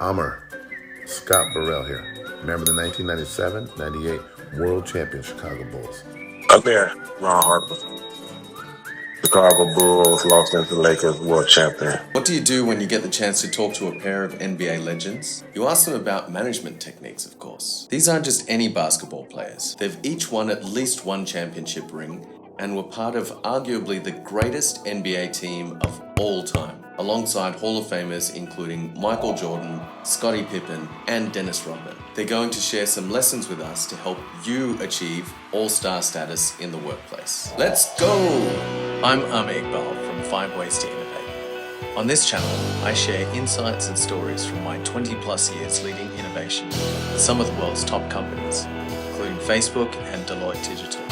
Amer, Scott Burrell here. Remember the 1997-98 World Champion Chicago Bulls? Amer, Harper. Chicago Bulls lost into the Lakers world champion. What do you do when you get the chance to talk to a pair of NBA legends? You ask them about management techniques, of course. These aren't just any basketball players. They've each won at least one championship ring and were part of arguably the greatest NBA team of all time, alongside Hall of Famers including Michael Jordan, Scottie Pippen, and Dennis Rodman. They're going to share some lessons with us to help you achieve all-star status in the workplace. Let's go! I'm Amer from 5 Ways to Innovate. On this channel, I share insights and stories from my 20-plus years leading innovation with some of the world's top companies, including Facebook and Deloitte Digital.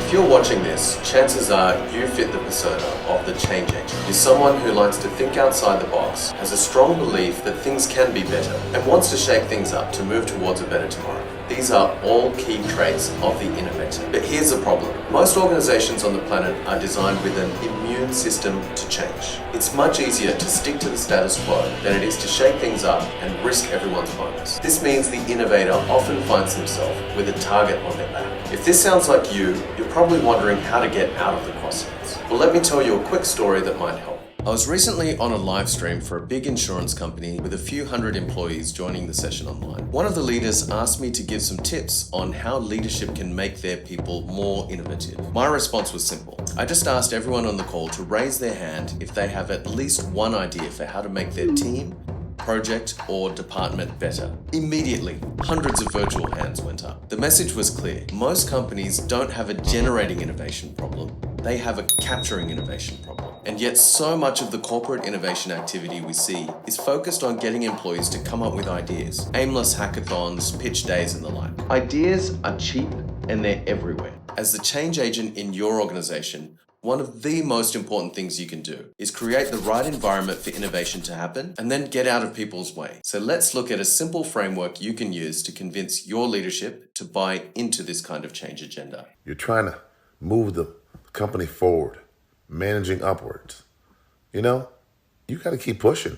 If you're watching this, chances are you fit the persona of the change agent. You're someone who likes to think outside the box, has a strong belief that things can be better, and wants to shake things up to move towards a better tomorrow. These are all key traits of the innovator. But here's the problem. Most organizations on the planet are designed with an immune system to change. It's much easier to stick to the status quo than it is to shake things up and risk everyone's bonus. This means the innovator often finds himself with a target on their back. If this sounds like you're probably wondering how to get out of the crossroads. Well, let me tell you a quick story that might help. I was recently on a live stream for a big insurance company with a few hundred employees joining the session online. One of the leaders asked me to give some tips on how leadership can make their people more innovative. My response was simple. I just asked everyone on the call to raise their hand if they have at least one idea for how to make their team, project, or department better. Immediately, hundreds of virtual hands went up. The message was clear. Most companies don't have a generating innovation problem. They have a capturing innovation problem. And yet so much of the corporate innovation activity we see is focused on getting employees to come up with ideas. Aimless hackathons, pitch days, and the like. Ideas are cheap and they're everywhere. As the change agent in your organization, one of the most important things you can do is create the right environment for innovation to happen and then get out of people's way. So let's look at a simple framework you can use to convince your leadership to buy into this kind of change agenda. You're trying to move the company forward, managing upwards. You got to keep pushing.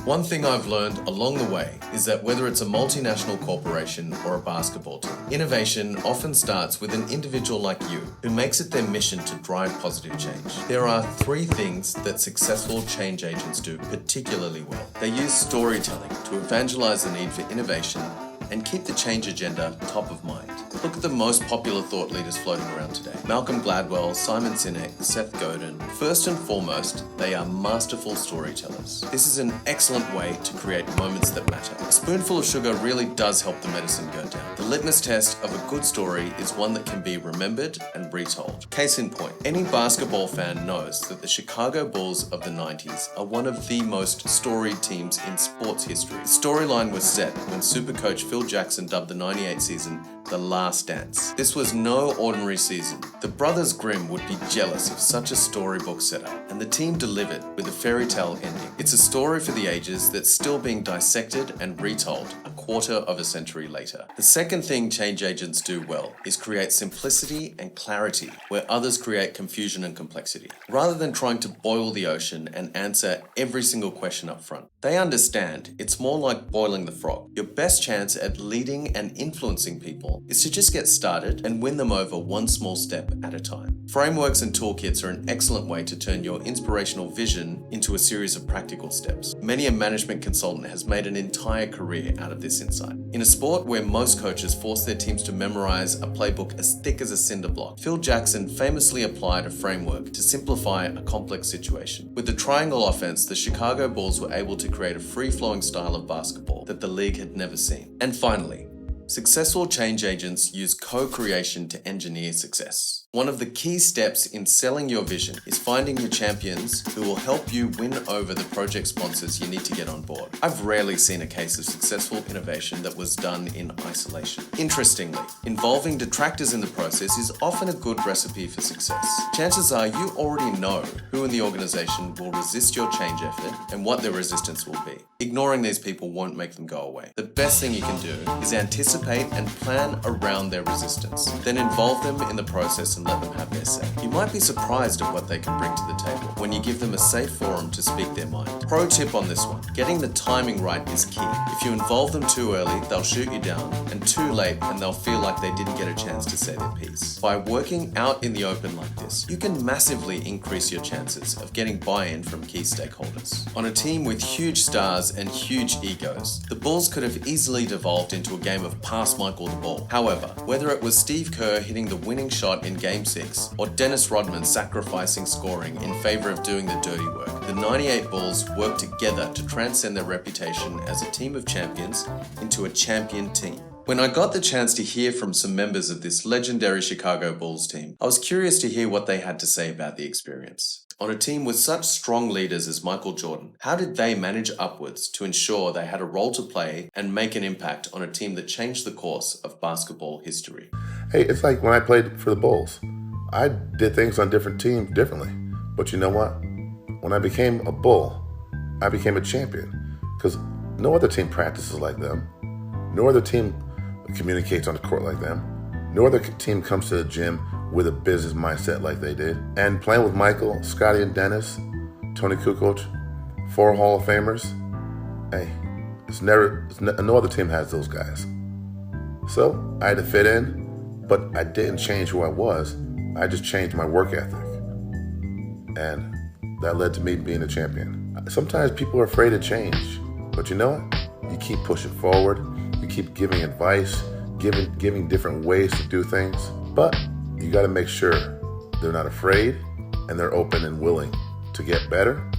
One thing I've learned along the way is that whether it's a multinational corporation or a basketball team, innovation often starts with an individual like you who makes it their mission to drive positive change. There are 3 things that successful change agents do particularly well. They use storytelling to evangelize the need for innovation and keep the change agenda top of mind. Look at the most popular thought leaders floating around today. Malcolm Gladwell, Simon Sinek, Seth Godin. First and foremost, they are masterful storytellers. This is an excellent way to create moments that matter. A spoonful of sugar really does help the medicine go down. The litmus test of a good story is one that can be remembered and retold. Case in point, any basketball fan knows that the Chicago Bulls of the 90s are one of the most storied teams in sports history. The storyline was set when Supercoach Phil Jackson dubbed the 98 season The Last Dance. This was no ordinary season. The brothers Grimm would be jealous of such a storybook setup, and the team delivered with a fairy tale ending. It's a story for the ages that's still being dissected and retold a quarter of a century later. The second thing change agents do well is create simplicity and clarity where others create confusion and complexity. Rather than trying to boil the ocean and answer every single question up front, they understand it's more like boiling the frog. Your best chance at leading and influencing people is to just get started and win them over one small step at a time. Frameworks and toolkits are an excellent way to turn your inspirational vision into a series of practical steps. Many a management consultant has made an entire career out of this insight. In a sport where most coaches force their teams to memorize a playbook as thick as a cinder block, Phil Jackson famously applied a framework to simplify a complex situation. With the triangle offense, the Chicago Bulls were able to create a free-flowing style of basketball that the league had never seen. And finally, successful change agents use co-creation to engineer success. One of the key steps in selling your vision is finding your champions who will help you win over the project sponsors you need to get on board. I've rarely seen a case of successful innovation that was done in isolation. Interestingly, involving detractors in the process is often a good recipe for success. Chances are you already know who in the organization will resist your change effort and what their resistance will be. Ignoring these people won't make them go away. The best thing you can do is anticipate and plan around their resistance, then involve them in the process and let them have their say. You might be surprised at what they can bring to the table when you give them a safe forum to speak their mind. Pro tip on this one, getting the timing right is key. If you involve them too early, they'll shoot you down, and too late and they'll feel like they didn't get a chance to say their piece. By working out in the open like this, you can massively increase your chances of getting buy-in from key stakeholders. On a team with huge stars and huge egos, the Bulls could have easily devolved into a game of pass Michael the ball. However, whether it was Steve Kerr hitting the winning shot in Game 6 or Dennis Rodman sacrificing scoring in favor of doing the dirty work, the 98 Bulls worked together to transcend their reputation as a team of champions into a champion team. When I got the chance to hear from some members of this legendary Chicago Bulls team, I was curious to hear what they had to say about the experience. On a team with such strong leaders as Michael Jordan, how did they manage upwards to ensure they had a role to play and make an impact on a team that changed the course of basketball history? Hey, it's like when I played for the Bulls. I did things on different teams differently. But you know what? When I became a Bull, I became a champion. Because no other team practices like them. No other team communicates on the court like them. No other team comes to the gym with a business mindset like they did. And playing with Michael, Scotty and Dennis, Tony Kukoc, 4 Hall of Famers, hey, no other team has those guys. So I had to fit in, but I didn't change who I was. I just changed my work ethic. And that led to me being a champion. Sometimes people are afraid to change, but you know what? You keep pushing forward. You keep giving advice, giving different ways to do things, but you got to make sure they're not afraid and they're open and willing to get better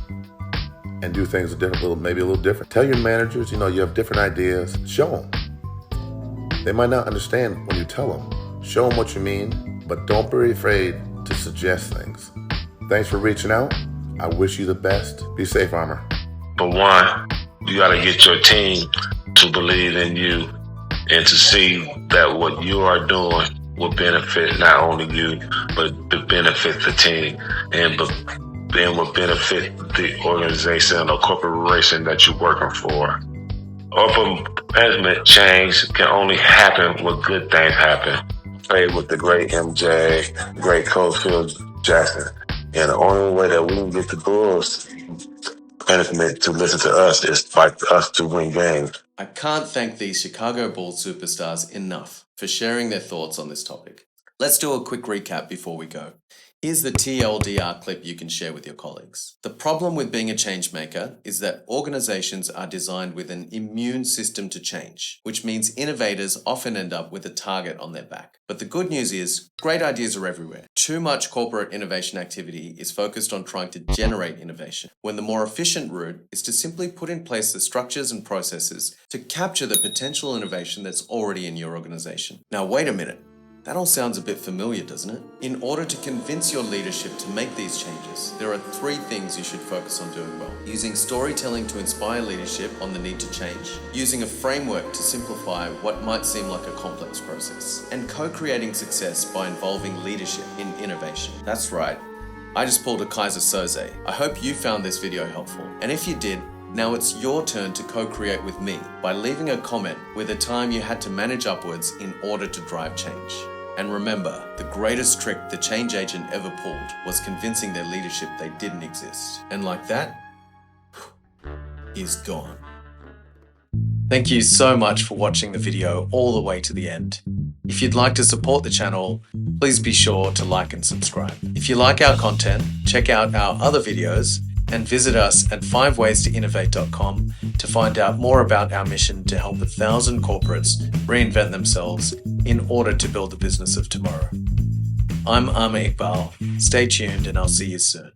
and do things maybe a little different. Tell your managers, you have different ideas. Show them. They might not understand when you tell them. Show them what you mean, but don't be afraid to suggest things. Thanks for reaching out. I wish you the best. Be safe, Amer. For one, you got to get your team to believe in you and to see that what you are doing will benefit not only you, but to benefit the team and then will benefit the organization or corporation that you're working for. Upper management change can only happen when good things happen. Played with the great MJ, great coach Phil Jackson. And the only way that we can get the Bulls management to listen to us is for us to win games. I can't thank these Chicago Bulls superstars enough for sharing their thoughts on this topic. Let's do a quick recap before we go. Here's the TLDR clip you can share with your colleagues. The problem with being a change maker is that organizations are designed with an immune system to change, which means innovators often end up with a target on their back. But the good news is, great ideas are everywhere. Too much corporate innovation activity is focused on trying to generate innovation, when the more efficient route is to simply put in place the structures and processes to capture the potential innovation that's already in your organization. Now wait a minute. That all sounds a bit familiar, doesn't it? In order to convince your leadership to make these changes, there are 3 things you should focus on doing well. Using storytelling to inspire leadership on the need to change, using a framework to simplify what might seem like a complex process, and co-creating success by involving leadership in innovation. That's right. I just pulled a Kaiser Soze. I hope you found this video helpful. And if you did, now it's your turn to co-create with me by leaving a comment with a time you had to manage upwards in order to drive change. And remember, the greatest trick the change agent ever pulled was convincing their leadership they didn't exist. And like that, he's gone. Thank you so much for watching the video all the way to the end. If you'd like to support the channel, please be sure to like and subscribe. If you like our content, check out our other videos and visit us at 5waystoinnovate.com to find out more about our mission to help 1,000 corporates reinvent themselves in order to build the business of tomorrow. I'm Amer. Stay tuned and I'll see you soon.